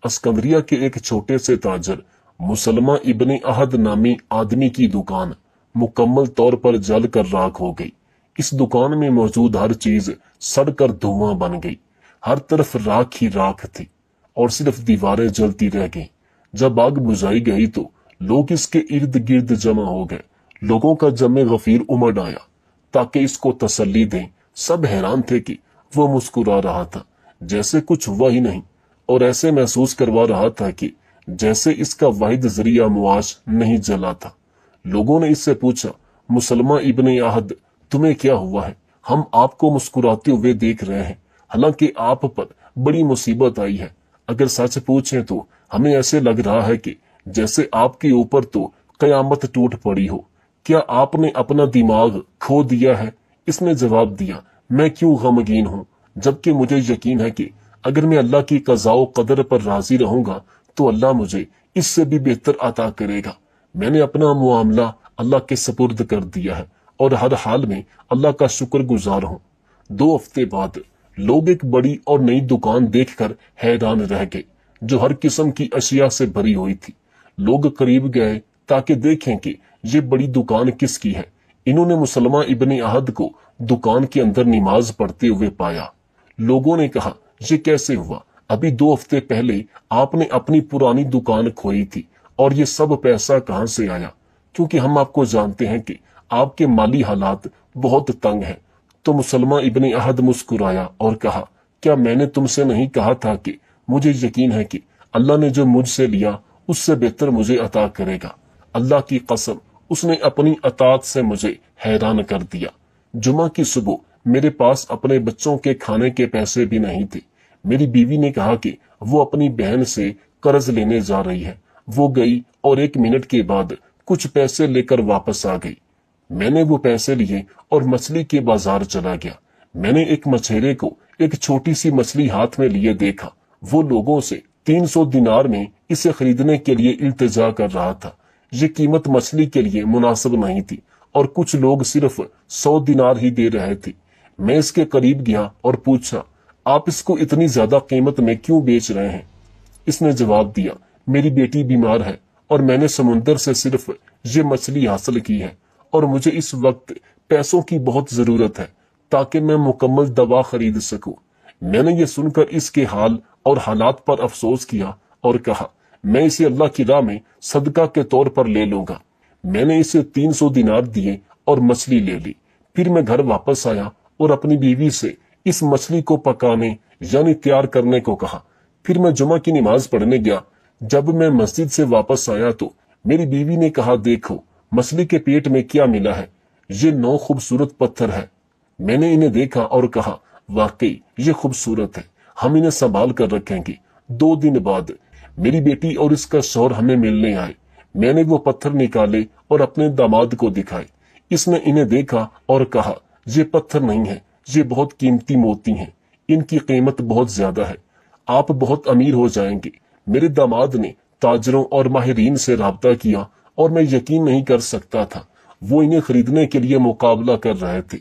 اسکندریہ کے ایک چھوٹے سے تاجر مسلمہ ابن احد نامی آدمی کی دکان مکمل طور پر جل کر راکھ ہو گئی۔ اس دکان میں موجود ہر چیز سڑ کر دھواں بن گئی، ہر طرف راکھ ہی راکھ تھی اور صرف دیواریں جلتی رہ گئیں۔ جب آگ بجھائی گئی تو لوگ اس کے ارد گرد جمع ہو گئے۔ لوگوں کا جمع غفیر امڑ آیا تاکہ اس کو تسلی دیں۔ سب حیران تھے کہ وہ مسکرا رہا تھا جیسے کچھ ہوا ہی نہیں، اور ایسے محسوس کروا رہا تھا کہ جیسے اس کا واحد ذریعہ معاش نہیں جلا تھا۔ لوگوں نے اس سے پوچھا، مسلمہ ابن احد، تمہیں کیا ہوا ہے؟ ہم آپ کو مسکراتے ہوئے دیکھ رہے ہیں، حالانکہ آپ پر بڑی مصیبت آئی ہے۔ اگر سچ پوچھیں تو ہمیں ایسے لگ رہا ہے کہ جیسے آپ کے اوپر تو قیامت ٹوٹ پڑی ہو۔ کیا آپ نے اپنا دماغ کھو دیا ہے؟ اس نے جواب دیا، میں کیوں غمگین ہوں، جبکہ مجھے یقین ہے کہ اگر میں اللہ کی قضاء و قدر پر راضی رہوں گا تو اللہ مجھے اس سے بھی بہتر عطا کرے گا۔ میں نے اپنا معاملہ اللہ کے سپرد کر دیا ہے اور ہر حال میں اللہ کا شکر گزار ہوں۔ 2 ہفتے بعد لوگ ایک بڑی اور نئی دکان دیکھ کر حیران رہ گئے جو ہر قسم کی اشیاء سے بھری ہوئی تھی۔ لوگ قریب گئے تاکہ دیکھیں کہ یہ بڑی دکان کس کی ہے۔ انہوں نے مسلمہ ابن احد کو دکان کے اندر نماز پڑھتے ہوئے پایا۔ لوگوں نے کہا، یہ کیسے ہوا؟ ابھی 2 ہفتے پہلے آپ نے اپنی پرانی دکان کھوئی تھی اور یہ سب پیسہ کہاں سے آیا؟ کیونکہ ہم آپ کو جانتے ہیں کہ آپ کے مالی حالات بہت تنگ ہیں۔ تو مسلمہ ابن احد مسکرایا اور کہا، کیا میں نے تم سے نہیں کہا تھا کہ مجھے یقین ہے کہ اللہ نے جو مجھ سے لیا اس سے بہتر مجھے عطا کرے گا۔ اللہ کی قسم، اس نے اپنی اطاعت سے مجھے حیران کر دیا۔ جمعہ کی صبح میرے پاس اپنے بچوں کے کھانے کے پیسے بھی نہیں تھے۔ میری بیوی نے کہا کہ وہ اپنی بہن سے قرض لینے جا رہی ہے۔ وہ گئی اور 1 منٹ کے بعد کچھ پیسے لے کر واپس آ گئی۔ میں نے وہ پیسے لیے اور مچھلی کے بازار چلا گیا۔ میں نے ایک مچھیرے کو ایک چھوٹی سی مچھلی ہاتھ میں لیے دیکھا۔ وہ لوگوں سے 300 دینار میں اسے خریدنے کے لیے التجا کر رہا تھا۔ یہ قیمت مچھلی کے لیے مناسب نہیں تھی اور کچھ لوگ صرف 100 دینار ہی دے رہے تھے۔ میں اس کے قریب گیا اور پوچھا، آپ اس کو اتنی زیادہ قیمت میں کیوں بیچ رہے ہیں؟ اس نے جواب دیا، میری بیٹی بیمار ہے اور میں نے سمندر سے صرف یہ مچھلی حاصل کی ہے اور مجھے اس وقت پیسوں کی بہت ضرورت ہے تاکہ میں مکمل دوا خرید سکوں۔ میں نے یہ سن کر اس کے حال اور حالات پر افسوس کیا اور کہا، میں اسے اللہ کی راہ میں صدقہ کے طور پر لے لوں گا۔ میں نے اسے 300 دینار دیے اور مچھلی لے لی۔ پھر میں گھر واپس آیا اور اپنی بیوی سے اس مچھلی کو پکانے یعنی تیار کرنے کو کہا۔ پھر میں جمعہ کی نماز پڑھنے گیا۔ جب میں مسجد سے واپس آیا تو میری بیوی نے کہا، دیکھو مچھلی کے پیٹ میں کیا ملا ہے، یہ 9 خوبصورت پتھر ہے۔ میں نے انہیں دیکھا اور کہا، واقعی یہ خوبصورت ہے، ہم انہیں سنبھال کر رکھیں گے۔ 2 دن بعد میری بیٹی اور اس کا شوہر ہمیں ملنے آئے۔ میں نے وہ پتھر نکالے اور اپنے داماد کو دکھائے۔ اس نے انہیں دیکھا اور کہا، یہ پتھر نہیں ہے، یہ بہت قیمتی موتی ہیں، ان کی قیمت بہت زیادہ ہے، آپ بہت امیر ہو جائیں گے۔ میرے داماد نے تاجروں اور ماہرین سے رابطہ کیا اور میں یقین نہیں کر سکتا تھا، وہ انہیں خریدنے کے لیے مقابلہ کر رہے تھے۔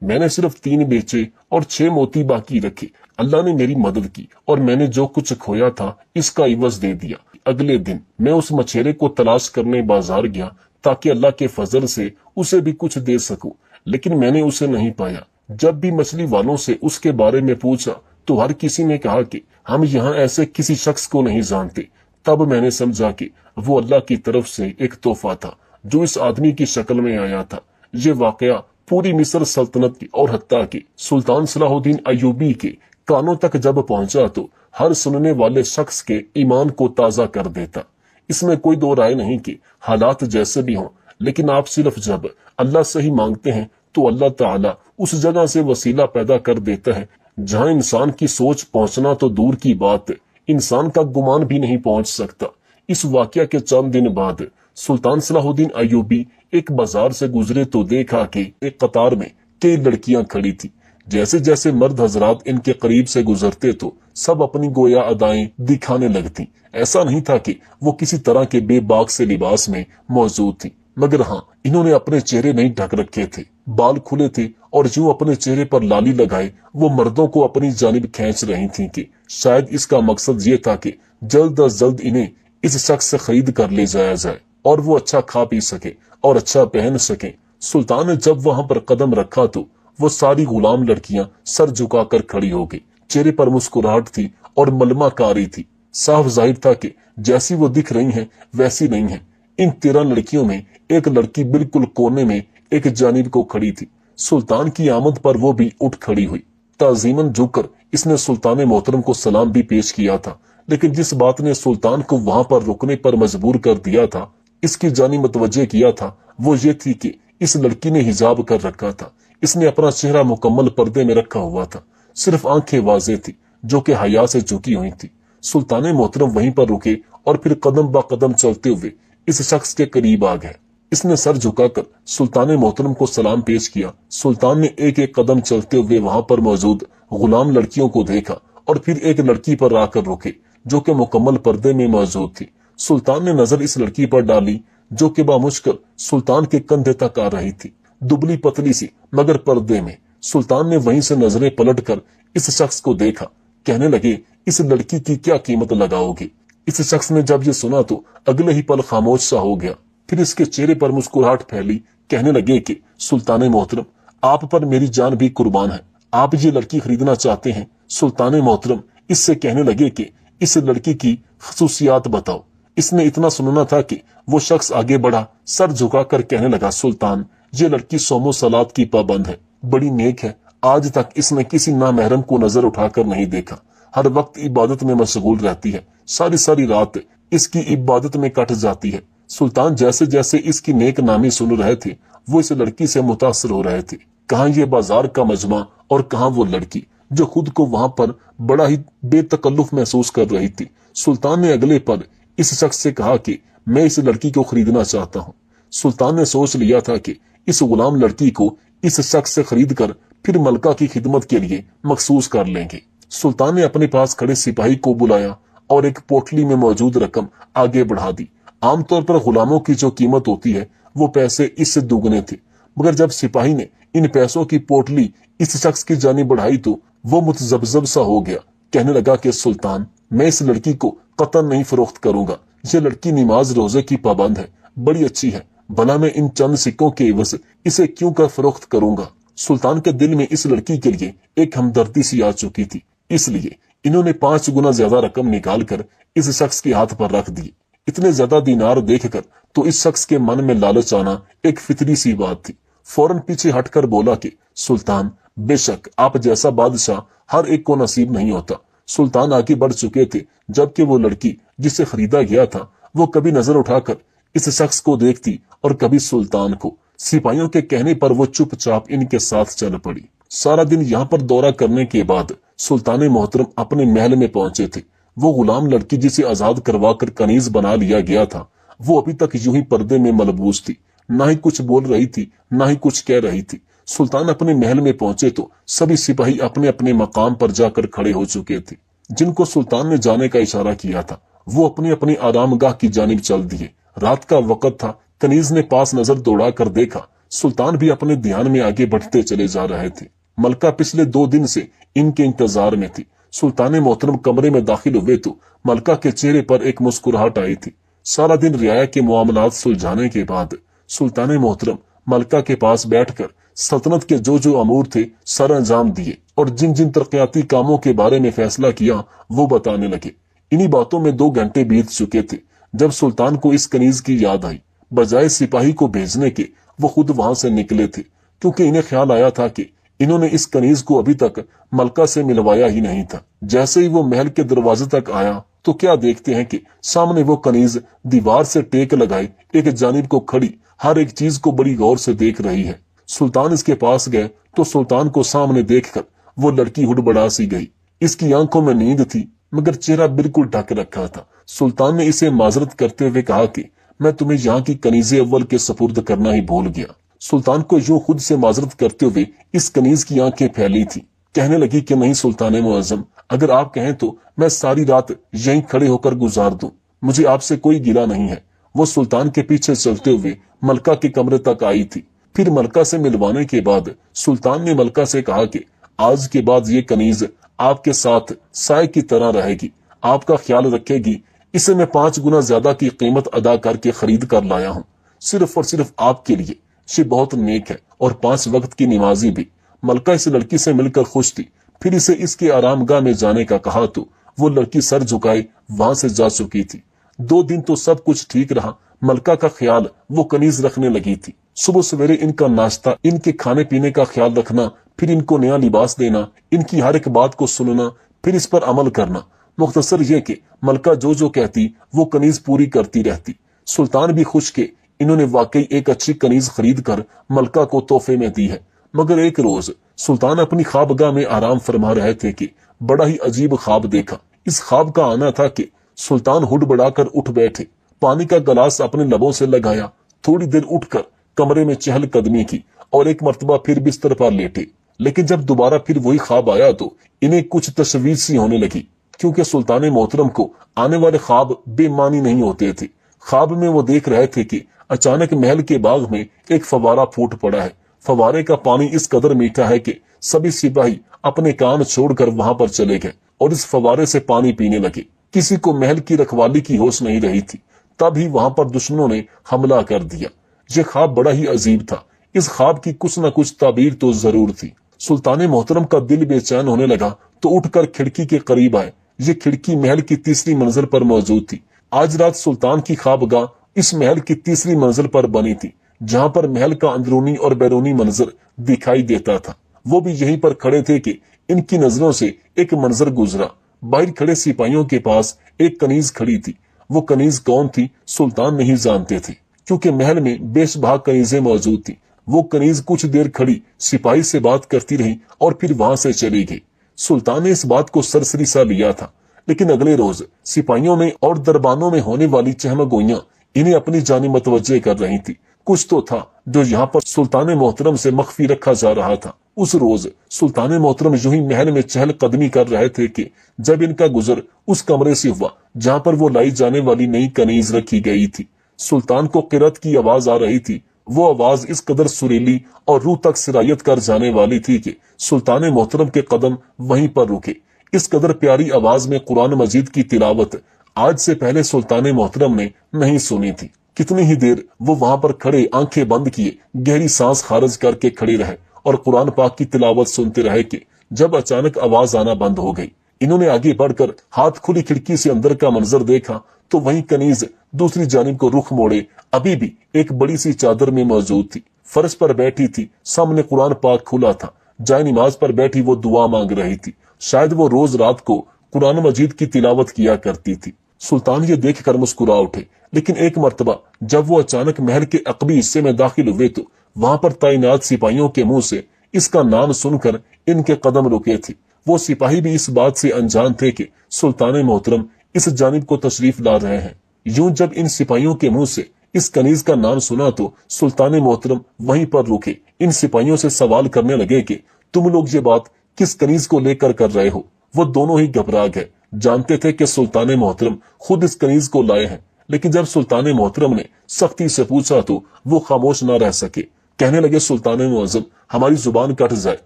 میں نے صرف 3 بیچے اور 6 موتی باقی رکھے۔ اللہ نے میری مدد کی اور میں نے جو کچھ کھویا تھا اس کا عوض دے دیا۔ اگلے دن میں اس مچھیرے کو تلاش کرنے بازار گیا تاکہ اللہ کے فضل سے اسے بھی کچھ دے سکوں، لیکن میں نے اسے نہیں پایا۔ جب بھی مچھلی والوں سے اس کے بارے میں پوچھا تو ہر کسی نے کہا کہ ہم یہاں ایسے کسی شخص کو نہیں جانتے۔ تب میں نے سمجھا کہ وہ اللہ کی طرف سے ایک تحفہ تھا جو اس آدمی کی شکل میں آیا تھا۔ یہ واقعہ پوری مصر سلطنت کی اور حتیٰ کہ سلطان صلاح الدین ایوبی کے کانوں تک جب پہنچا تو ہر سننے والے شخص کے ایمان کو تازہ کر دیتا۔ اس میں کوئی 2 رائے نہیں کہ حالات جیسے بھی ہوں، لیکن آپ صرف جب اللہ سے ہی مانگتے ہیں تو اللہ تعالیٰ اس جگہ سے وسیلہ پیدا کر دیتا ہے جہاں انسان کی سوچ پہنچنا تو دور کی بات، انسان کا گمان بھی نہیں پہنچ سکتا۔ اس واقعہ کے چند دن بعد سلطان صلاح الدین ایوبی ایک بازار سے گزرے تو دیکھا کہ ایک قطار میں کئی لڑکیاں کھڑی تھی۔ جیسے جیسے مرد حضرات ان کے قریب سے گزرتے تو سب اپنی گویا ادائیں دکھانے لگتی۔ ایسا نہیں تھا کہ وہ کسی طرح کے بے باک سے لباس میں موجود تھی، مگر ہاں इन्होंने अपने चेहरे नहीं ढक रखे थे, बाल खुले थे और यूं अपने चेहरे पर लाली लगाए वो मर्दों को अपनी जानिब खींच रही थीं कि शायद इसका मकसद ये था कि जल्द अज जल्द इन्हें इस शख्स से खरीद कर ले जाया जाए और वो अच्छा खा पी सके और अच्छा पहन सके। सुल्तान ने जब वहां पर कदम रखा तो वो सारी गुलाम लड़कियां सर झुकाकर खड़ी हो गई। चेहरे पर मुस्कुराहट थी और मलमा का रही थी। साफ जाहिर था कि जैसी वो दिख रही हैं वैसी नहीं है। इन 13 लड़कियों में एक लड़की बिल्कुल कोने में एक जानिब को खड़ी थी। सुल्तान की आमद पर वो भी उठ खड़ी हुई। ताजीमन झुककर इसने सुल्तान मोहतरम को सलाम भी पेश किया था, लेकिन जिस बात ने सुल्तान को वहां पर रुकने पर मजबूर कर दिया था, इसकी जानी मुतवज्जे किया था, वो ये थी कि इस लड़की ने हिजाब कर रखा था। इसने अपना चेहरा मुकम्मल पर्दे में रखा हुआ था, सिर्फ आंखें वाज़ेह थी जो कि हया से झुकी हुई थी। सुल्तान मोहतरम वहीं पर रुके और फिर कदम ब कदम चलते हुए इस शख्स के करीब आ गए। इसने सर झुकाकर सुल्तान मोहतरम को सलाम पेश किया। सुल्तान ने एक एक कदम चलते हुए वहां पर मौजूद गुलाम लड़कियों को देखा और फिर एक लड़की पर आकर रुके जो कि मुकम्मल पर्दे में मौजूद थी। सुल्तान ने नजर इस लड़की पर डाली जो कि बामुश्किल सुल्तान के कंधे तक आ रही थी, दुबली पतली सी मगर पर्दे में। सुल्तान ने वहीं से नजरें पलटकर इस शख्स को देखा। कहने लगे, इस लड़की की क्या कीमत लगाओगे? इस शख्स ने जब ये सुना तो अगले ही पल खामोश सा हो गया। फिर इसके चेहरे पर मुस्कुराहट फैली। कहने लगे कि सुल्तान मोहतरम, आप पर मेरी जान भी कुर्बान है। आप ये लड़की खरीदना चाहते हैं? सुल्तान मोहतरम इससे कहने लगे कि इस लड़की की खसूसियात बताओ। इसने इतना सुनना था कि वो शख्स आगे बढ़ा, सर झुकाकर कहने लगा, सुल्तान, ये लड़की सोमो सलात की पाबंद है, बड़ी नेक है। आज तक इसने किसी नामहरम को नजर उठाकर नहीं देखा। हर वक्त इबादत में मशगूल रहती है। सारी सारी रात इसकी इबादत में कट जाती है। सुल्तान जैसे जैसे इसकी नेक नामी सुन रहे थे, वो इस लड़की से मुतासर हो रहे थे। कहाँ ये बाजार का मजमा और कहाँ वो लड़की जो खुद को वहां पर बड़ा ही बेतकल्लुफ महसूस कर रही थी। सुल्तान ने अगले पल इस शख्स से कहा कि मैं इस लड़की को खरीदना चाहता हूँ। सुल्तान ने सोच लिया था कि इस गुलाम लड़की को इस शख्स से खरीद कर फिर मलका की खिदमत के लिए मखसूस कर लेंगे। सुल्तान ने अपने पास खड़े सिपाही को बुलाया और एक पोटली में मौजूद रकम आगे बढ़ा दी। आमतौर पर गुलामों की जो कीमत होती है वो पैसे इससे दुगने थे, मगर जब सिपाही ने इन पैसों की पोटली इस शख्स की जानिब बढ़ाई तो वो मुतजब्जब सा हो गया। कहने लगा कि सुल्तान, मैं इस लड़की को कतन नहीं फरोख्त करूंगा। ये लड़की नमाज रोजे की पाबंद है, बड़ी अच्छी है, भला मैं इन चंद सिक्कों के एवज इसे क्यों कर फरोख्त करूंगा? सुल्तान के दिल में इस लड़की के लिए एक हमदर्दी सी आ चुकी थी, इसलिए इन्होंने 5 गुना ज्यादा रकम निकाल कर इस शख्स के हाथ पर रख दी। इतने ज्यादा दीनार देखकर तो इस शख्स के मन में लालच आना एक फितरी सी बात थी। फौरन पीछे हटकर बोला कि सुल्तान, बेशक आप जैसा बादशाह हर एक को नसीब नहीं होता। सुल्तान आगे बढ़ चुके थे, जबकि वो लड़की जिसे खरीदा गया था वो कभी नजर उठाकर इस शख्स को देखती और कभी सुल्तान को। सिपाहियों के कहने पर वो चुपचाप इनके साथ चल पड़ी। सारा दिन यहाँ पर दौरा करने के बाद सुल्तान मोहतरम अपने महल में पहुंचे थे। वो गुलाम लड़की जिसे आजाद करवाकर कनीज बना लिया गया था, वो अभी तक यूं ही पर्दे में मलबूस थी, ना ही कुछ बोल रही थी ना ही कुछ कह रही थी। सुल्तान अपने महल में पहुंचे तो सभी सिपाही अपने अपने मकाम पर जाकर खड़े हो चुके थे। जिनको सुल्तान ने जाने का इशारा किया था वो अपनी अपनी आरामगाह की जानिब चल दिए। रात का वक्त था। कनीज ने पास नजर दौड़ा कर देखा, सुल्तान भी अपने ध्यान में आगे बढ़ते चले जा रहे थे। मलका पिछले 2 दिन से इनके इंतजार में थी। सुल्तान मोहतरम कमरे में दाखिल हुए तो मलका के चेहरे पर एक मुस्कुराहट आई थी। सारा दिन रियाया के मामलात सुलझाने के बाद सुल्तान मोहतरम मलका के पास बैठकर सल्तनत के जो जो अमूर थे सर अंजाम दिए और जिन जिन तरक्याती कामों के बारे में फैसला किया वो बताने लगे। इन्हीं बातों में 2 घंटे बीत चुके थे जब सुल्तान को इस कनीज की याद आई। बजाय सिपाही को भेजने के वो खुद वहां से निकले थे, क्योंकि इन्हें ख्याल आया था कि इन्होंने इस कनीज को अभी तक मलका से मिलवाया ही नहीं था। जैसे ही वो महल के दरवाजे तक आया तो क्या देखते हैं कि सामने वो कनीज दीवार से टेक लगाए एक जानिब को खड़ी हर एक चीज को बड़ी गौर से देख रही है। सुल्तान इसके पास गए तो सुल्तान को सामने देखकर वो लड़की हुड़बड़ा सी गई। इसकी आंखों में नींद थी मगर चेहरा बिल्कुल ढक रखा था। सुल्तान ने इसे माजरत करते हुए कहा कि मैं तुम्हें यहाँ की कनीज़े अव्वल के सपुर्द करना ही भूल गया। सुल्तान को यूं खुद से माजरत करते हुए इस कनीज की आंखें फैली थी। कहने लगी कि नहीं सुल्तान मुअज्जम, अगर आप कहें तो मैं सारी रात यहीं खड़े होकर गुजार दूं, मुझे आपसे कोई गिला नहीं है। वो सुल्तान के पीछे चलते हुए मलका के कमरे तक आई थी। फिर मलका से मिलवाने के बाद सुल्तान ने मलका से कहा कि आज के बाद ये कनीज आपके साथ साय की तरह रहेगी, आपका ख्याल रखेगी। इसे मैं 5 गुना ज्यादा की कीमत अदा करके खरीद कर लाया हूँ, सिर्फ और सिर्फ आपके लिए। ये बहुत नेक है और 5 वक्त की नमाजी भी। मलका इस लड़की से मिलकर खुश थी। फिर इसे इसके आरामगाह में जाने का कहा तो वो लड़की सर झुकाए वहां से जा चुकी थी। 2 दिन तो सब कुछ ठीक रहा। मलका का ख्याल वो कनीज रखने लगी थी। सुबह सवेरे इनका नाश्ता, इनके खाने पीने का ख्याल रखना, फिर इनको नया लिबास देना, इनकी हर एक बात को सुनना, फिर इस पर अमल करना। मुख्तसर ये कि मलका जो जो कहती वो कनीज पूरी करती रहती। सुल्तान भी खुश के इन्होंने वाकई एक अच्छी कनीज खरीद कर मलका को तोहफे में दी है। मगर एक रोज सुल्तान अपनी ख्वाबगाह में आराम फरमा रहे थे कि बड़ा ही अजीब ख्वाब देखा। इस ख्वाब का आना था कि सुल्तान हुड़बड़ाकर उठ बैठे, पानी का गिलास अपने लबों से लगाया, थोड़ी देर उठकर कमरे में चहलकदमी की और एक मर्तबा फिर बिस्तर पर लेटे। लेकिन जब दोबारा फिर वही ख्वाब आया तो इन्हें कुछ तशवीश सी होने लगी, क्योंकि सुल्तान मोहतरम को आने वाले ख्वाब बेमानी नहीं होते थे। ख्वाब में वो देख रहे थे कि अचानक महल के बाग में एक फवारा फूट पड़ा है। फवारे का पानी इस कदर मीठा है कि सभी सिपाही अपने काम छोड़कर वहां पर चले गए और इस फवारे से पानी पीने लगे। किसी को महल की रखवाली की होश नहीं रही थी। तभी वहां पर दुश्मनों ने हमला कर दिया। ये ख्वाब बड़ा ही अजीब था। इस ख्वाब की कुछ न कुछ ताबीर तो जरूर थी। सुल्तान मोहतरम का दिल बेचैन होने लगा तो उठकर खिड़की के करीब आए। ये खिड़की महल की तीसरी मंजिल पर मौजूद थी। आज रात सुल्तान की ख्वाबगाह इस महल की तीसरी मंजिल पर बनी थी, जहां पर महल का अंदरूनी और बैरूनी मंजर दिखाई देता था। वो भी यहीं पर खड़े थे कि इनकी नजरों से एक मंजर गुजरा। बाहर खड़े सिपाहियों के पास एक कनीज खड़ी थी। वो कनीज कौन थी सुल्तान नहीं जानते थे, क्योंकि महल में बेशबहा कनीजें मौजूद थी। वो कनीज कुछ देर खड़ी सिपाही से बात करती रही और फिर वहां से चली गई। सुल्तान ने इस बात को सरसरी सा लिया था, लेकिन अगले रोज सिपाहियों में और दरबानों में होने वाली चहमगोइयां इन्हें अपनी जानिब मतवज्जे कर रही थी। कुछ तो था जो यहाँ पर सुल्तान मोहतरम से मख्फी रखा जा रहा था। उस रोज सुल्तान मोहतरम यूं ही महल में चहल कदमी कर रहे थे कि जब इनका गुजर उस कमरे से हुआ जहाँ पर वो लाई जाने वाली नई कनीज रखी गई थी। सुल्तान को किरत की आवाज आ रही थी। वो आवाज इस कदर सुरीली और रूह तक सिरायत कर जाने वाली थी कि सुल्तान मोहतरम के कदम वहीं पर रुके। इस कदर प्यारी आवाज में कुरान मजीद की तिलावत आज से पहले सुल्तान मोहतरम ने नहीं सुनी थी। कितनी ही देर वो वहां पर खड़े आंखें बंद किए गहरी सांस खारिज करके खड़े रहे और कुरान पाक की तिलावत सुनते रहे कि जब अचानक आवाज आना बंद हो गई। इन्होंने आगे बढ़कर हाथ खुली खिड़की से अंदर का मंजर देखा तो वहीं कनीज दूसरी जानिब को रुख मोड़े अभी भी एक बड़ी सी चादर में मौजूद थी। फर्श पर बैठी थी, सामने कुरान पाक खुला था। जाए नमाज पर बैठी वो दुआ मांग रही थी। शायद वो रोज रात को कुरान मजीद की तिलावत किया करती थी। सुल्तान ये देखकर मुस्कुरा उठे, लेकिन एक मर्तबा जब वो अचानक महल के अकबी हिस्से में दाखिल हुए तो वहां पर तैनात सिपाहियों के मुंह से इसका नाम सुनकर इनके कदम रुके थे। वो सिपाही भी इस बात से अनजान थे कि सुल्तान मोहतरम इस जानिब को तशरीफ ला रहे हैं। यूं जब इन सिपाहियों के मुंह से इस कनीज का नाम सुना तो सुल्तान मोहतरम वहीं पर रुके। इन सिपाहियों से सवाल करने लगे कि तुम लोग ये बात किस कनीज को लेकर कर रहे हो। वो दोनों ही घबरा गए। जानते थे कि सुल्तान मोहतरम खुद इस कनीज को लाए हैं, लेकिन जब सुल्तान मोहतरम ने सख्ती से पूछा तो वो खामोश न रह सके। कहने लगे, सुल्तान मुअज्जम, हमारी जुबान कट जाए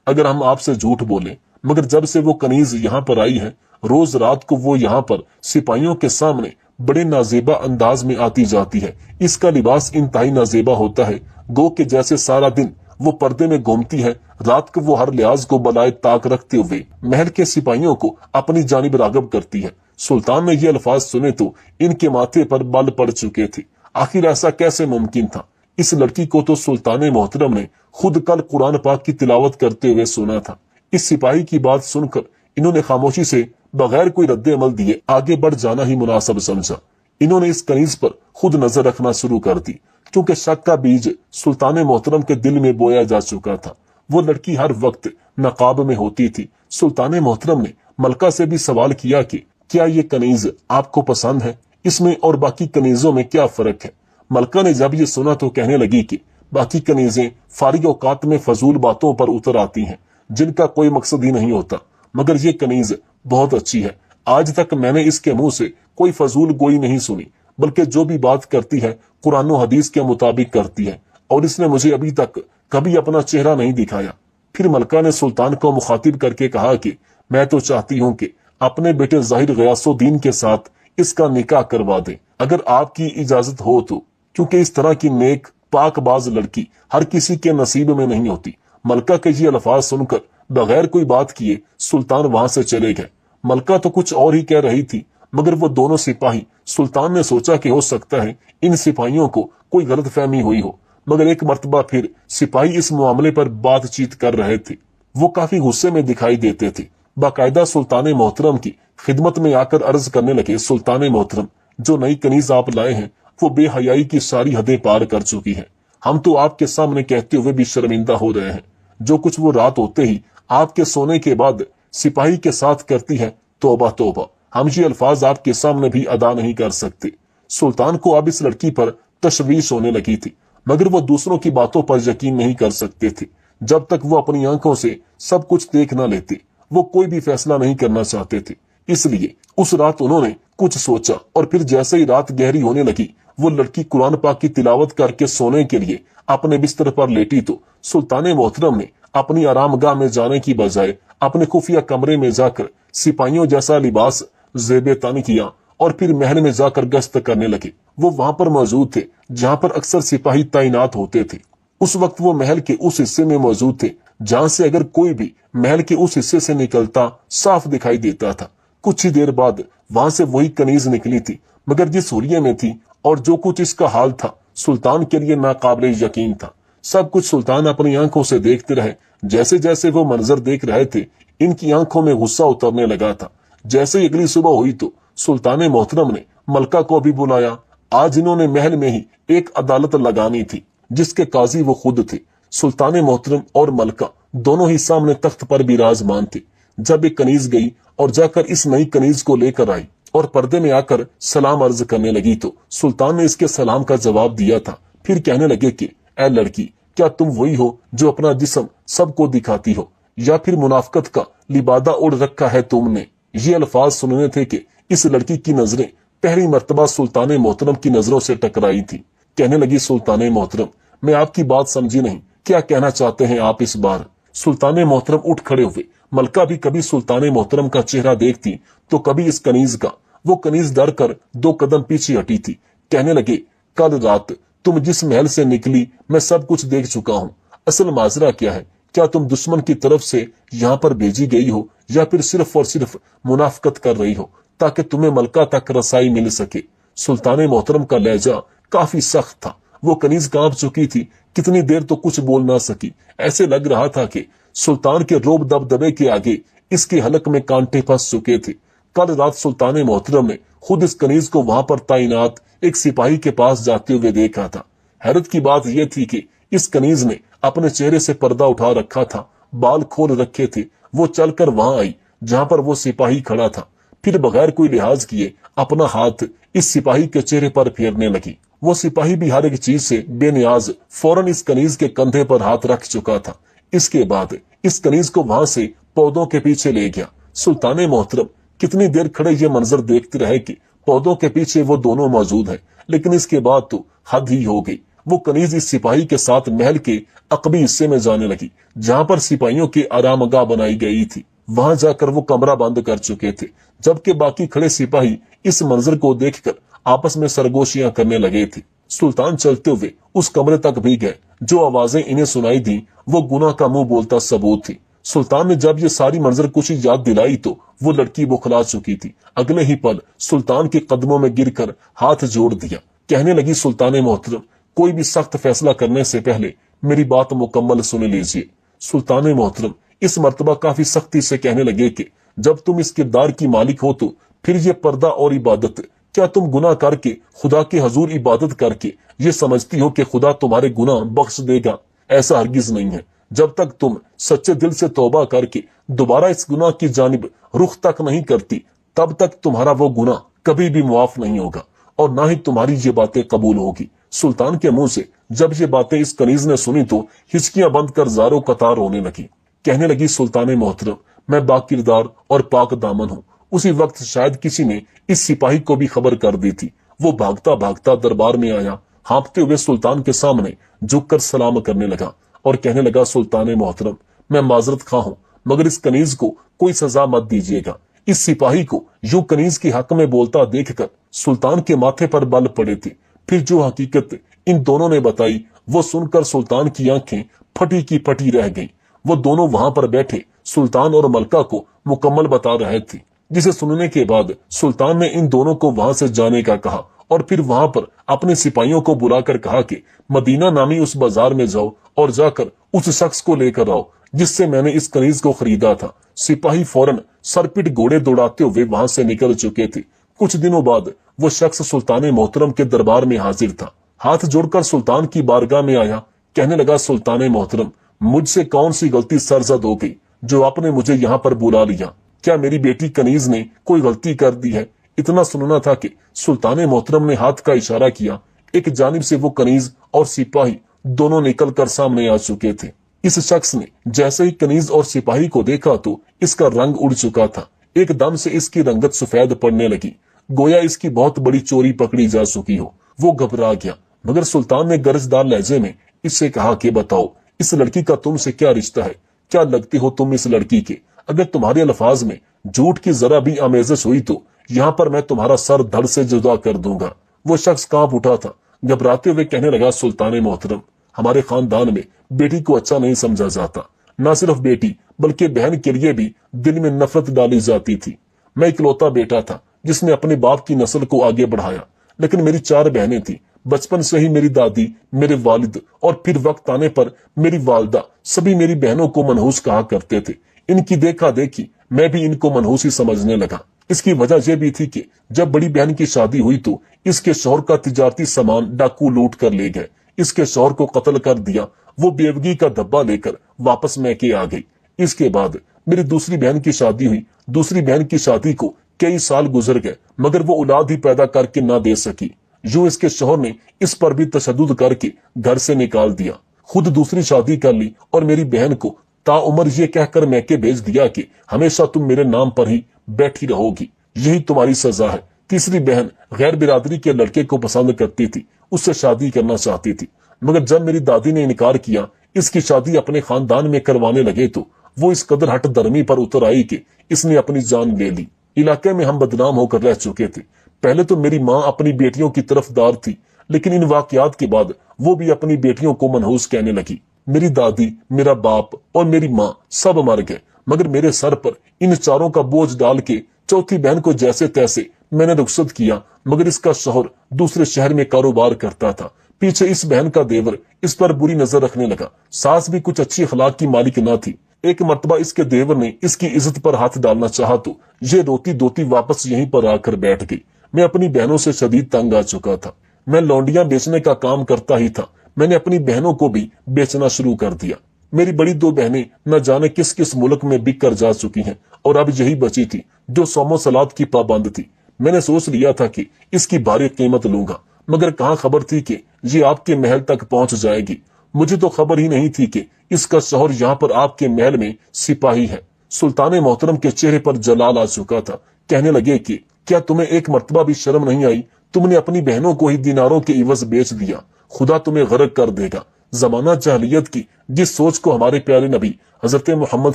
अगर हम आपसे झूठ बोले, मगर जब से वो कनीज यहाँ पर आई है रोज रात को वो यहाँ पर सिपाहियों के सामने बड़े नाजेबा अंदाज में आती जाती है। इसका लिबास इंतहाई नाजेबा होता है, गो के जैसे सारा दिन वो पर्दे में घूमती है। रात को वो हर लिहाज को बनाए ताक रखते हुए महल के सिपाहियों को अपनी जानिब रागब करती है। सुल्तान ने ये अल्फाज सुने तो इनके माथे पर बल पड़ चुके थे। आखिर ऐसा कैसे मुमकिन था? इस लड़की को तो सुल्तान मोहतरम ने खुद कल कुरान पाक की तिलावत करते हुए सुना था। इस सिपाही की बात सुनकर इन्होंने खामोशी से बगैर कोई रद्द अमल दिए आगे बढ़ जाना ही मुनासिब समझा। इन्होंने इस कनीज पर खुद नजर रखना शुरू कर दी, क्योंकि शक का बीज सुल्तान मोहतरम के दिल में बोया जा चुका था। वो लड़की हर वक्त नकाब में होती थी। सुल्तान मोहतरम ने मलका से भी सवाल किया कि क्या ये कनीज आपको पसंद है? इसमें और बाकी कनीजों में क्या फर्क है? मलका ने जब ये सुना तो कहने लगी कि बाकी कनीजें फारिग औकात में फजूल बातों पर उतर आती हैं, जिनका कोई मकसद ही नहीं होता, मगर ये कनीज बहुत अच्छी है। आज तक मैंने इसके मुंह से कोई फजूल गोई नहीं सुनी, بلکہ جو بھی بات کرتی ہے قرآن و حدیث کے مطابق کرتی ہے، اور اس نے مجھے ابھی تک کبھی اپنا چہرہ نہیں دکھایا۔ پھر ملکہ نے سلطان کو مخاطب کر کے کہا کہ میں تو چاہتی ہوں کہ اپنے بیٹے ظاہر غیاث الدین کے ساتھ اس کا نکاح کروا دیں، اگر آپ کی اجازت ہو تو، کیونکہ اس طرح کی نیک پاک باز لڑکی ہر کسی کے نصیب میں نہیں ہوتی۔ ملکہ کے یہ الفاظ سن کر بغیر کوئی بات کیے سلطان وہاں سے چلے گئے۔ ملکہ تو کچھ اور ہی کہہ رہی تھی، مگر وہ دونوں سپاہی، سلطان نے سوچا کہ ہو سکتا ہے ان سپاہیوں کو کوئی غلط فہمی ہوئی ہو، مگر ایک مرتبہ پھر سپاہی اس معاملے پر بات چیت کر رہے تھے۔ وہ کافی غصے میں دکھائی دیتے تھے۔ باقاعدہ سلطان محترم کی خدمت میں آ کر عرض کرنے لگے، سلطان محترم، جو نئی کنیز آپ لائے ہیں وہ بے حیائی کی ساری حدیں پار کر چکی ہے۔ ہم تو آپ کے سامنے کہتے ہوئے بھی شرمندہ ہو رہے ہیں۔ جو کچھ وہ رات ہوتے ہی آپ کے سونے کے بعد سپاہی کے ساتھ کرتی ہے، توبہ توبہ، ہم یہ الفاظ آپ کے سامنے بھی ادا نہیں کر سکتے۔ سلطان کو اب اس لڑکی پر تشویش ہونے لگی تھی، مگر وہ دوسروں کی باتوں پر یقین نہیں کر سکتے تھے۔ جب تک وہ اپنی آنکھوں سے سب کچھ دیکھ نہ لیتے وہ کوئی بھی فیصلہ نہیں کرنا چاہتے تھے۔ اس لیے اس رات انہوں نے کچھ سوچا، اور پھر جیسے ہی رات گہری ہونے لگی وہ لڑکی قرآن پاک کی تلاوت کر کے سونے کے لیے اپنے بستر پر لیٹی تو سلطان محترم نے اپنی آرام گاہ میں جانے کی بجائے اپنے خفیہ کمرے میں جا کر سپاہیوں جیسا لباس زیب تن کیا اور پھر محل میں جا کر گشت کرنے لگے۔ وہ وہاں پر موجود تھے جہاں پر اکثر سپاہی تعینات ہوتے تھے۔ اس وقت وہ محل کے اس حصے میں موجود تھے جہاں سے اگر کوئی بھی محل کے اس حصے سے نکلتا صاف دکھائی دیتا تھا۔ کچھ ہی دیر بعد وہاں سے وہی کنیز نکلی تھی، مگر جس حلیے میں تھی اور جو کچھ اس کا حال تھا سلطان کے لیے ناقابل یقین تھا۔ سب کچھ سلطان اپنی آنکھوں سے دیکھتے رہے۔ جیسے جیسے وہ منظر دیکھ رہے تھے ان کی آنکھوں میں غصہ اترنے لگا تھا۔ جیسے ہی اگلی صبح ہوئی تو سلطان محترم نے ملکہ کو بھی بلایا۔ آج انہوں نے محل میں ہی ایک عدالت لگانی تھی جس کے قاضی وہ خود تھے۔ سلطان محترم اور ملکہ دونوں ہی سامنے تخت پر براجمان تھے۔ جب ایک کنیز گئی اور جا کر اس نئی کنیز کو لے کر آئی اور پردے میں آ کر سلام عرض کرنے لگی تو سلطان نے اس کے سلام کا جواب دیا تھا۔ پھر کہنے لگے کہ اے لڑکی، کیا تم وہی ہو جو اپنا جسم سب کو دکھاتی ہو، یا پھر منافقت کا لبادہ اوڑھ رکھا ہے تم نے؟ یہ الفاظ سننے تھے کہ اس لڑکی کی نظریں پہلی مرتبہ سلطان محترم کی نظروں سے ٹکرائی تھی۔ کہنے لگی، سلطان محترم، میں آپ کی بات سمجھی نہیں، کیا کہنا چاہتے ہیں آپ اس بار؟ سلطان محترم اٹھ کھڑے ہوئے۔ ملکہ بھی کبھی سلطان محترم کا چہرہ دیکھتی تو کبھی اس کنیز کا۔ وہ کنیز ڈر کر 2 قدم پیچھے ہٹی تھی۔ کہنے لگے، کل رات تم جس محل سے نکلی میں سب کچھ دیکھ چکا ہوں۔ اصل ماجرا کیا ہے؟ کیا تم دشمن کی طرف سے یہاں پر بھیجی گئی ہو، یا پھر صرف اور صرف منافقت کر رہی ہو تاکہ تمہیں ملکہ تک رسائی مل سکے؟ سلطان محترم کا لہجہ کافی سخت تھا۔ وہ کنیز کانپ چکی تھی، کتنی دیر تو کچھ بول نہ سکی۔ ایسے لگ رہا تھا کہ سلطان کے روب دبدبے کے آگے اس کے حلق میں کانٹے پھنس چکے تھے۔ کل رات سلطان محترم نے خود اس کنیز کو وہاں پر تعینات ایک سپاہی کے پاس جاتے ہوئے دیکھا تھا۔ حیرت کی بات یہ تھی کہ اس کنیز نے اپنے چہرے سے پردہ اٹھا رکھا تھا، بال کھول رکھے تھے۔ وہ چل کر وہاں آئی جہاں پر وہ سپاہی کھڑا تھا، پھر بغیر کوئی لحاظ کیے اپنا ہاتھ اس سپاہی کے چہرے پر پھیرنے لگی۔ وہ سپاہی بھی ہر ایک چیز سے بے نیاز فوراً اس کنیز کے کندھے پر ہاتھ رکھ چکا تھا۔ اس کے بعد اس کنیز کو وہاں سے پودوں کے پیچھے لے گیا۔ سلطان محترم کتنی دیر کھڑے یہ منظر دیکھتے رہے کہ پودوں کے پیچھے وہ دونوں موجود ہیں، لیکن اس کے بعد تو حد ہی ہو گئی۔ وہ کنیز اس سپاہی کے ساتھ محل کے عقبی حصے میں جانے لگی جہاں پر سپاہیوں کی آرام گاہ بنائی گئی تھی۔ وہاں جا کر وہ کمرہ بند کر چکے تھے، جبکہ باقی کھڑے سپاہی اس منظر کو دیکھ کر آپس میں سرگوشیاں کرنے لگے تھے۔ سلطان چلتے ہوئے اس کمرے تک بھی گئے۔ جو آوازیں انہیں سنائی دی وہ گناہ کا منہ بولتا ثبوت تھی۔ سلطان نے جب یہ ساری منظر کشی یاد دلائی تو وہ لڑکی بخلا چکی تھی۔ اگلے ہی پل سلطان کے قدموں میں گر کر ہاتھ جوڑ دیا۔ کہنے لگی، سلطان محترم، کوئی بھی سخت فیصلہ کرنے سے پہلے میری بات مکمل سن لیجیے۔ سلطان محترم اس مرتبہ کافی سختی سے کہنے لگے کہ جب تم اس کردار کی مالک ہو تو پھر یہ پردہ اور عبادت، کیا تم گناہ کر کے خدا کے حضور عبادت کر کے یہ سمجھتی ہو کہ خدا تمہارے گناہ بخش دے گا؟ ایسا ہرگز نہیں ہے۔ جب تک تم سچے دل سے توبہ کر کے دوبارہ اس گناہ کی جانب رخ تک نہیں کرتی تب تک تمہارا وہ گناہ کبھی بھی معاف نہیں ہوگا اور نہ ہی تمہاری یہ باتیں قبول ہوگی۔ سلطان کے منہ سے جب یہ باتیں اس کنیز نے سنی تو ہچکیاں بند کر زاروں قطار رونے لگی۔ کہنے لگی، سلطان محترم، میں با کردار اور پاک دامن ہوں۔ اسی وقت شاید کسی نے اس سپاہی کو بھی خبر کر دی تھی वो भागता भागता दरबार में आया, हाँफते हुए सुल्तान के सामने झुककर सलाम करने लगा और कहने लगा, सुल्तान मोहतरम, मैं माजरत खा हूं, मगर इस कनीज को कोई सजा मत दीजिएगा। इस सिपाही को यूं कनीज के हक में बोलता देखकर सुल्तान के माथे पर बल पड़े थे। फिर जो हकीकत इन दोनों ने बताई वो सुनकर सुल्तान की आंखें फटी की फटी रह गईं। वो दोनों वहां पर बैठे सुल्तान और मलका को मुकम्मल बता रहे थे, जिसे सुनने के बाद सुल्तान ने इन दोनों को वहां से जाने का कहा और फिर वहां पर अपने सिपाहियों को बुलाकर कहा कि मदीना नामी उस बाजार में जाओ और जाकर उस शख्स को लेकर आओ जिससे मैंने इस कनीज को खरीदा था। सिपाही फौरन सरपिट घोड़े दौड़ाते हुए वहां से निकल चुके थे। कुछ दिनों बाद वो शख्स सुल्तान मोहतरम के दरबार में हाजिर था। हाथ जोड़कर सुल्तान की बारगाह में आया, कहने लगा, सुल्तान मोहतरम, मुझसे कौन सी गलती सरजद हो गई जो आपने मुझे यहाँ पर बुला लिया? क्या मेरी बेटी कनीज ने कोई गलती कर दी है? इतना सुनना था कि सुल्तान मोहतरम ने हाथ का इशारा किया। एक जानिब से वो कनीज और सिपाही दोनों निकल कर सामने आ चुके थे। इस शख्स ने जैसे ही कनीज और सिपाही को देखा तो इसका रंग उड़ चुका था। एकदम से इसकी रंगत सफेद पड़ने लगी, गोया इसकी बहुत बड़ी चोरी पकड़ी जा चुकी हो। वो घबरा गया, मगर सुल्तान ने गरजदार लहजे में इससे कहा कि बताओ, इस लड़की का तुमसे क्या रिश्ता है? क्या लगती हो तुम इस लड़की के? अगर तुम्हारे अल्फाज में झूठ की जरा भी आमेजश हुई तो यहाँ पर मैं तुम्हारा सर धड़ से जुदा कर दूंगा। वो शख्स कांप उठा था, घबराते हुए कहने लगा, सुल्तान मोहतरम, हमारे खानदान में बेटी को अच्छा नहीं समझा जाता। न सिर्फ बेटी बल्कि बहन के लिए भी दिल में नफरत डाली जाती थी। मैं इकलौता बेटा था जिसने अपने बाप की नस्ल को आगे बढ़ाया, लेकिन मेरी 4 बहनें थी। बचपन से ही मेरी दादी, मेरे वालिद और फिर वक्त आने पर मेरी वालदा सभी मेरी बहनों को मनहूस कहा करते थे। इनकी देखा देखी मैं भी इनको मनहूस ही समझने लगा। इसकी वजह यह भी थी कि जब बड़ी बहन की शादी हुई तो इसके शौहर का तिजारती सामान डाकू लूट कर ले गए। इसके शौहर को कत्ल कर दिया। वो बेवगी का धब्बा लेकर वापस मैके आ गई। इसके बाद मेरी दूसरी बहन की शादी हुई। दूसरी बहन की शादी को कई साल गुजर गए, मगर वो औलाद ही पैदा करके ना दे सकी। यूं इसके शौहर ने इस पर भी तशद्दुद करके घर से निकाल दिया। खुद दूसरी शादी कर ली और मेरी बहन को ताउम्र ये कहकर मैके भेज दिया कि हमेशा तुम मेरे नाम पर ही बैठी रहोगी, यही तुम्हारी सजा है। तीसरी बहन गैर बिरादरी के लड़के को पसंद करती थी, उससे शादी करना चाहती थी, मगर जब मेरी दादी ने इनकार किया, इसकी शादी अपने खानदान में करवाने लगे तो वो इस कदर हट धर्मी पर उतर आई कि इसने अपनी जान ले ली। इलाके में हम बदनाम होकर रह चुके थे। पहले तो मेरी माँ अपनी बेटियों की तरफदार थी, लेकिन इन वाकयात के बाद वो भी अपनी बेटियों को मनहूस कहने लगी। मेरी दादी, मेरा बाप और मेरी माँ सब मर गए, मगर मेरे सर पर इन चारों का बोझ डाल के चौथी बहन को जैसे तैसे मैंने रुखसत किया, मगर इसका शौहर दूसरे शहर में कारोबार करता था। पीछे इस बहन का देवर इस पर बुरी नजर रखने लगा। सास भी कुछ अच्छी अखलाक की मालिक न थी। एक मर्तबा इसके देवर ने इसकी इज्जत पर हाथ डालना चाहा तो ये रोती धोती वापस यहीं पर आकर बैठ गई। मैं अपनी बहनों से शदीद तंग आ चुका था। मैं लौंडियां बेचने का काम करता ही था। मैंने अपनी बहनों को भी बेचना शुरू कर दिया। मेरी बड़ी 2 बहनें न जाने किस किस मुल्क में बिक कर जा चुकी हैं और अब यही बची थी जो सोमो सलाद की पाबंद थी। मैंने सोच लिया था कि इसकी भारी कीमत लूंगा, मगर कहाँ खबर थी कि ये आपके महल तक पहुंच जाएगी। मुझे तो खबर ही नहीं थी कि इसका शौहर यहाँ पर आपके महल में सिपाही है। सुल्तान मोहतरम के चेहरे पर जलाल आ चुका था। कहने लगे कि क्या तुम्हें एक मर्तबा भी शर्म नहीं आई? तुमने अपनी बहनों को ही दिनारों के इवज बेच दिया। खुदा तुम्हें गर्क कर देगा। जमाना जाहिलियत की जिस सोच को हमारे प्यारे नबी हजरत मोहम्मद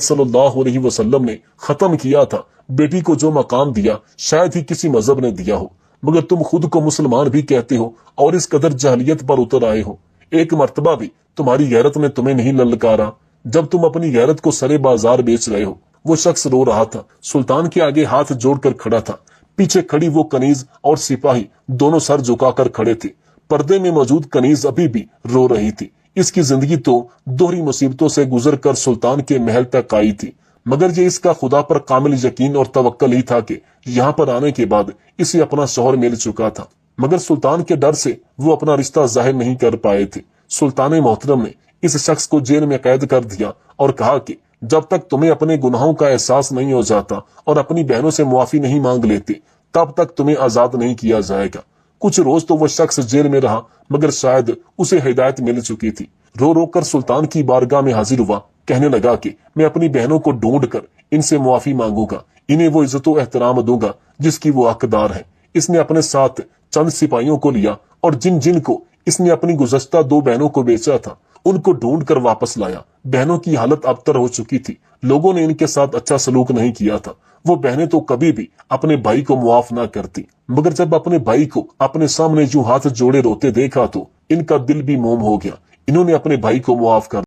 सल्लल्लाहु अलैहि वसल्लम ने खत्म किया था, बेटी को जो मकाम दिया शायद ही किसी मजहब ने दिया हो, मगर तुम खुद को मुसलमान भी कहते हो और इस कदर जाहिलियत पर उतर आए हो। एक मर्तबा भी तुम्हारी गैरत ने तुम्हें नहीं ललकारा जब तुम अपनी गैरत को सरे बाजार बेच रहे हो। वो शख्स रो रहा था, सुल्तान के आगे हाथ जोड़कर खड़ा था। पीछे खड़ी वो कनीज और सिपाही दोनों सर झुकाकर खड़े थे। पर्दे में मौजूद कनीज अभी भी रो रही थी। इसकी जिंदगी तो दोहरी मुसीबतों से गुजर कर सुल्तान के महल तक आई थी, मगर ये इसका खुदा पर कामिल यकीन और तवक्कल ही था कि यहाँ पर आने के बाद इसे अपना शौहर मिल चुका था। मगर सुल्तान के डर से वो अपना रिश्ता जाहिर नहीं कर पाए थे। सुल्तान मोहतरम ने इस शख्स को जेल में कैद कर दिया और कहा कि जब तक तुम्हें अपने गुनाहों का एहसास नहीं हो जाता और अपनी बहनों से मुआफी नहीं मांग लेते, तब तक तुम्हें आजाद नहीं किया जाएगा। कुछ रोज तो वह शख्स जेल में रहा, मगर शायद उसे हिदायत मिल चुकी थी। रो रो कर सुल्तान की बारगाह में हाजिर हुआ। कहने लगा कि मैं अपनी बहनों को ढूंढ कर इनसे मुआफी मांगूंगा। इन्हें वो इज्जत एहतराम दूंगा जिसकी वो हकदार है। इसने अपने साथ चंद सिपाहियों को लिया और जिन जिन को इसने अपनी गुज़श्ता 2 बहनों को बेचा था उनको ढूंढ कर वापस लाया। बहनों की हालत अबतर हो चुकी थी, लोगों ने इनके साथ अच्छा सलूक नहीं किया था। वो बहनें तो कभी भी अपने भाई को मुआफ ना करती, मगर जब अपने भाई को अपने सामने यूं हाथ जोड़े रोते देखा तो इनका दिल भी मोम हो गया। इन्होंने अपने भाई को मुआफ कर